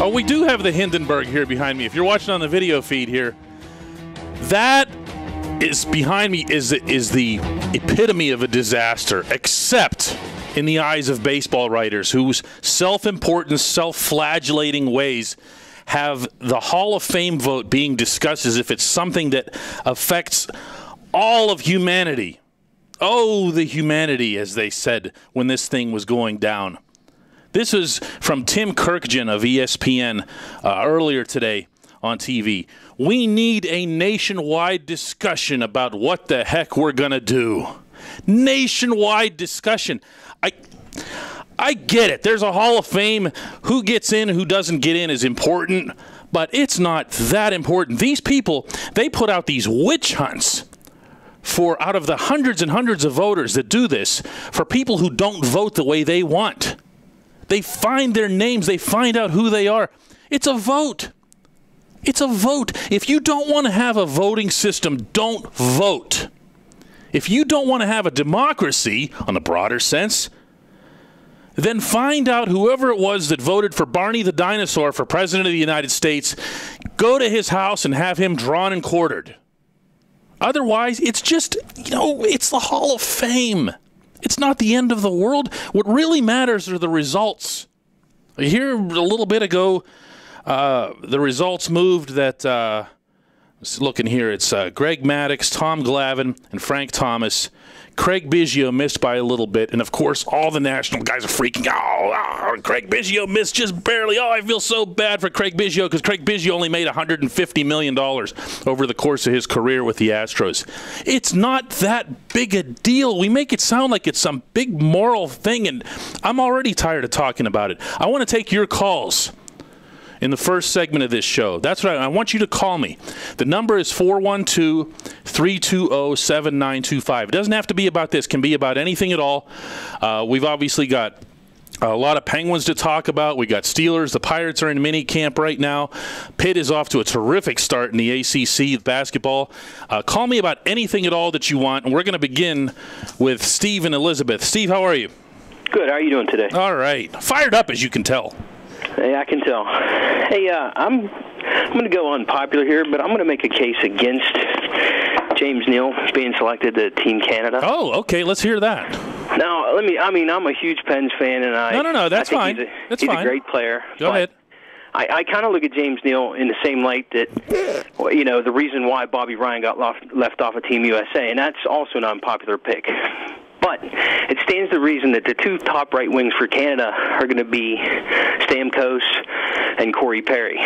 Oh, we do have the Hindenburg here behind me. If you're watching on the video feed here, that is behind me is the epitome of a disaster, except in the eyes of baseball writers whose self-important, self-flagellating ways have the Hall of Fame vote being discussed as if it's something that affects all of humanity. Oh, the humanity, as they said when this thing was going down. This is from Tim Kirkjian of ESPN earlier today on TV. We need a nationwide discussion about what the heck we're going to do. Nationwide discussion. I get it. There's a Hall of Fame. Who gets in, who doesn't get in is important, but it's not that important. These people, they put out these witch hunts for out of the hundreds and hundreds of voters that do this for people who don't vote the way they want. They find their names. They find out who they are. It's a vote. It's a vote. If you don't want to have a voting system, don't vote. If you don't want to have a democracy, on the broader sense, then find out whoever it was that voted for Barney the dinosaur for President of the United States, go to his house and have him drawn and quartered. Otherwise, it's just, it's the Hall of Fame. It's not the end of the world. What really matters are the results. Here, a little bit ago, the results moved that, looking here, it's Greg Maddux, Tom Glavine, and Frank Thomas. Craig Biggio missed by a little bit, and of course, all the national guys are freaking out. Craig Biggio missed just barely. Oh, I feel so bad for Craig Biggio because Craig Biggio only made $150 million over the course of his career with the Astros. It's not that big a deal. We make it sound like it's some big moral thing, and I'm already tired of talking about it. I want to take your calls in the first segment of this show. That's right. I want you to call me. The number is 412-320-7925. It doesn't have to be about this. It can be about anything at all. We've obviously got a lot of Penguins to talk about. We got Steelers. The Pirates are in mini camp right now. Pitt is off to a terrific start in the ACC basketball. Call me about anything at all that you want, and we're going to begin with Steve and Elizabeth. Steve, how are you? Good. How are you doing today? All right. Fired up, as you can tell. Hey, I can tell. Hey, I'm going to go unpopular here, but I'm going to make a case against James Neal being selected to Team Canada. Oh, okay. Let's hear that. Now, I'm a huge Pens fan, and No, that's fine. He's a great player. Go ahead. I kind of look at James Neal in the same light that, the reason why Bobby Ryan got left off of Team USA, and that's also an unpopular pick. But it stands to reason that the two top right wings for Canada are going to be Stamkos and Corey Perry.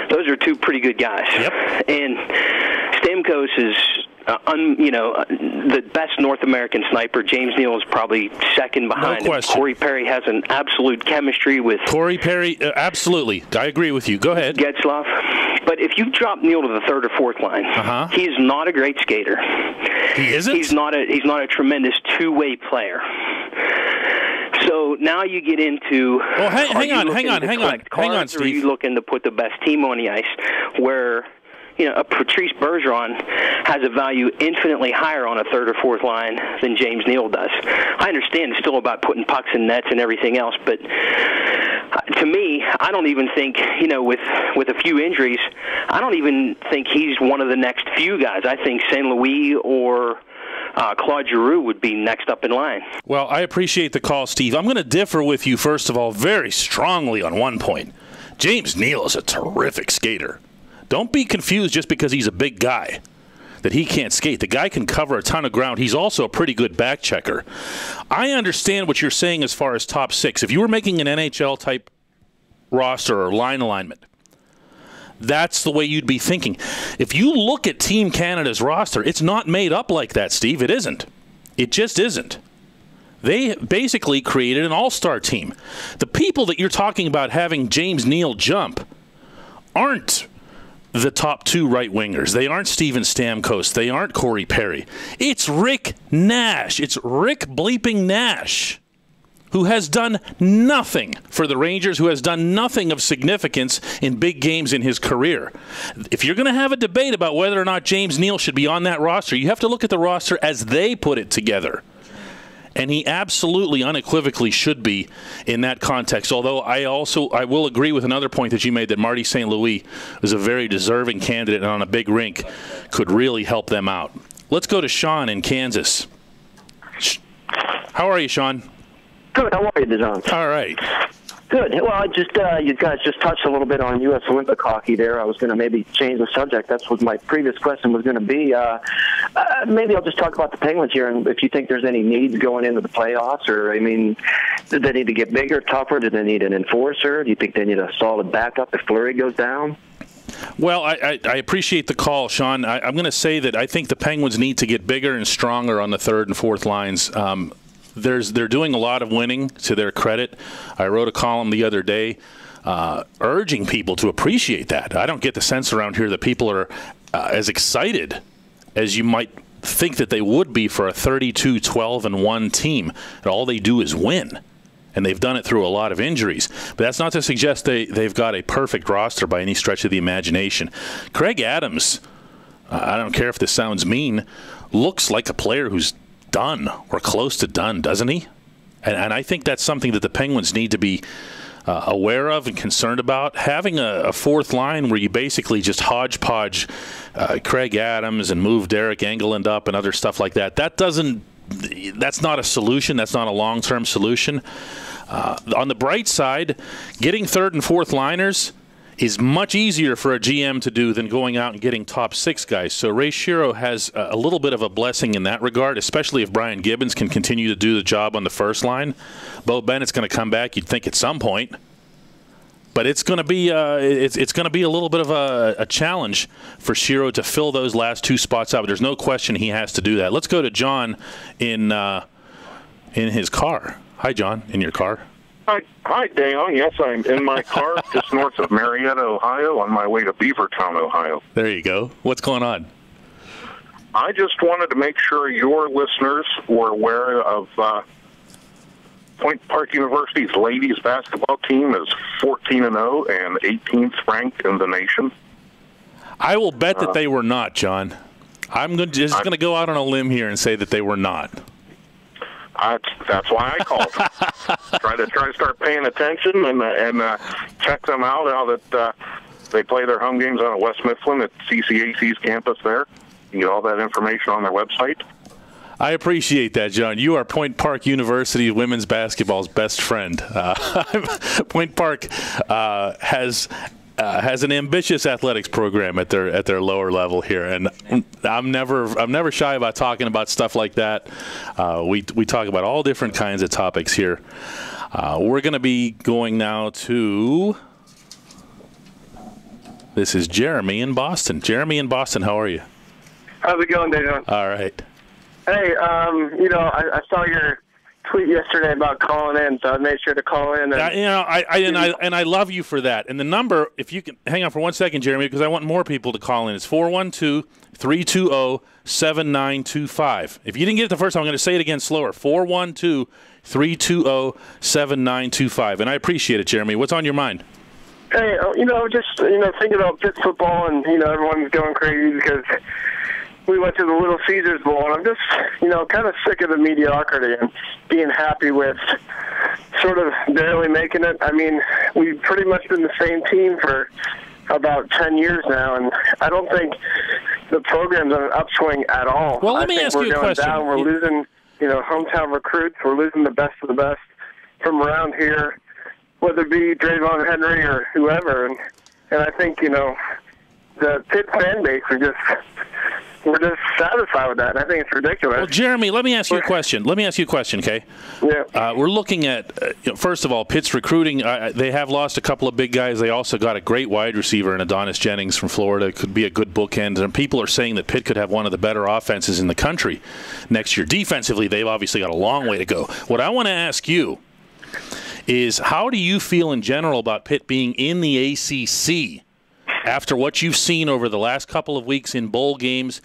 Those are two pretty good guys. Yep. And Stamkos is, the best North American sniper. James Neal is probably second behind. No question. Corey Perry has an absolute chemistry with Corey Perry. Absolutely, I agree with you. Go ahead. Getzlaf. But if you drop Neal to the third or fourth line, he's not a great skater. He isn't? He's not a tremendous two-way player. So now you get into hang on, Steve. Are you looking to put the best team on the ice where a Patrice Bergeron has a value infinitely higher on a third or fourth line than James Neal does. I understand it's still about putting pucks in nets and everything else, but to me, I don't even think, with a few injuries, I don't even think he's one of the next few guys. I think St. Louis or Claude Giroux would be next up in line. Well, I appreciate the call, Steve. I'm going to differ with you, first of all, very strongly on one point. James Neal is a terrific skater. Don't be confused just because he's a big guy that he can't skate. The guy can cover a ton of ground. He's also a pretty good back checker. I understand what you're saying as far as top six. If you were making an NHL-type roster or line alignment, that's the way you'd be thinking. If you look at Team Canada's roster, it's not made up like that, Steve. It isn't. It just isn't. They basically created an all-star team. The people that you're talking about having James Neal jump aren't the top two right wingers. They aren't Steven Stamkos. They aren't Corey Perry. It's Rick Nash. It's Rick bleeping Nash, who has done nothing for the Rangers, who has done nothing of significance in big games in his career. If you're going to have a debate about whether or not James Neal should be on that roster, you have to look at the roster as they put it together. And he absolutely, unequivocally should be in that context. Although I will agree with another point that you made, that Marty St. Louis is a very deserving candidate and on a big rink could really help them out. Let's go to Sean in Kansas. How are you, Sean? Good. How are you, Dejan? All right. Good. Well, I just you guys just touched a little bit on U.S. Olympic hockey there. I was going to maybe change the subject. That's what my previous question was going to be. Maybe I'll just talk about the Penguins here, and if you think there's any needs going into the playoffs, or, I mean, do they need to get bigger, tougher? Do they need an enforcer? Do you think they need a solid backup if Fleury goes down? Well, I appreciate the call, Sean. I'm going to say that I think the Penguins need to get bigger and stronger on the third and fourth lines. They're doing a lot of winning, to their credit. I wrote a column the other day urging people to appreciate that. I don't get the sense around here that people are as excited as you might think that they would be for a 32-12-1 team. And all they do is win. And they've done it through a lot of injuries. But that's not to suggest they've got a perfect roster by any stretch of the imagination. Craig Adams, I don't care if this sounds mean, looks like a player who's done or close to done, doesn't he? And I think that's something that the Penguins need to be aware of and concerned about. Having a fourth line where you basically just hodgepodge Craig Adams and move Derek Engelland up and other stuff like that, that's not a solution. That's not a long-term solution. On the bright side, getting third and fourth liners is much easier for a GM to do than going out and getting top six guys. So Ray Shero has a little bit of a blessing in that regard, especially if Brian Gibbons can continue to do the job on the first line. Bo Bennett's going to come back, you'd think, at some point. But it's going to be it's going to be a little bit of a challenge for Shero to fill those last two spots out. But there's no question he has to do that. Let's go to John in his car. Hi, John, in your car. Hi, Dejan. Yes, I'm in my car just north of Marietta, Ohio, on my way to Beavertown, Ohio. There you go. What's going on? I just wanted to make sure your listeners were aware of Point Park University's ladies basketball team is 14-0 and 18th ranked in the nation. I will bet that they were not, John. I'm just going to go out on a limb here and say that they were not. That's why I called. try to start paying attention and check them out now that they play their home games on at West Mifflin at CCAC's campus there. You can get all that information on their website. I appreciate that, John. You are Point Park University women's basketball's best friend. Point Park has an ambitious athletics program at their lower level here, and I'm never shy about talking about stuff like that. We talk about all different kinds of topics here. We're going to be going now to. This is Jeremy in Boston. Jeremy in Boston, how are you? How's it going, Dejan? All right. Hey, I saw your tweet yesterday about calling in, so I made sure to call in. And, I love you for that. And the number, if you can hang on for 1 second, Jeremy, because I want more people to call in. It's 412-320-7925. If you didn't get it the first time, I'm going to say it again slower. 412-320-7925. And I appreciate it, Jeremy. What's on your mind? Hey, just thinking about Pitt football, and everyone's going crazy because we went to the Little Caesars Bowl, and I'm just, kind of sick of the mediocrity and being happy with sort of barely making it. I mean, we've pretty much been the same team for about 10 years now, and I don't think the program's on an upswing at all. Well, let me ask you a question. Down. We're losing, hometown recruits. We're losing the best of the best from around here, whether it be Drayvon Henry or whoever. And I think, the Pitt fan base we're just satisfied with that, and I think it's ridiculous. Well, Jeremy, let me ask you a question. Okay? Yeah. We're looking at, first of all, Pitt's recruiting. They have lost a couple of big guys. They also got a great wide receiver in Adonis Jennings from Florida. Could be a good bookend. And people are saying that Pitt could have one of the better offenses in the country next year. Defensively, they've obviously got a long way to go. What I want to ask you is, how do you feel in general about Pitt being in the ACC? After what you've seen over the last couple of weeks in bowl games,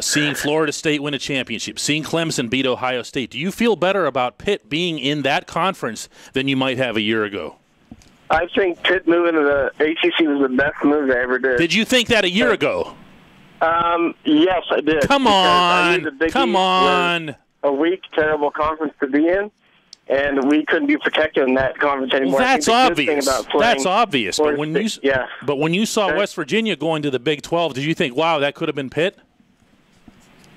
seeing Florida State win a championship, seeing Clemson beat Ohio State, do you feel better about Pitt being in that conference than you might have a year ago? I think Pitt moving to the ACC was the best move they ever did. Did you think that a year ago? Yes, I did. Come on. a weak, terrible conference to be in, and we couldn't be protected in that conference anymore. Well, that's obvious. That's obvious. But But when you saw West Virginia going to the Big 12, did you think, wow, that could have been Pitt?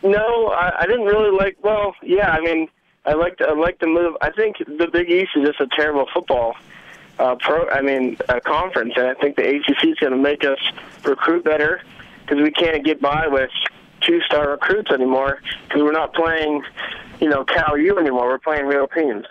No, I didn't really like. Well, yeah, I mean, I like the move. I think the Big East is just a terrible football conference, and I think the ACC is going to make us recruit better because we can't get by with 2-star recruits anymore because we're not playing, Cal U anymore. We're playing real teams,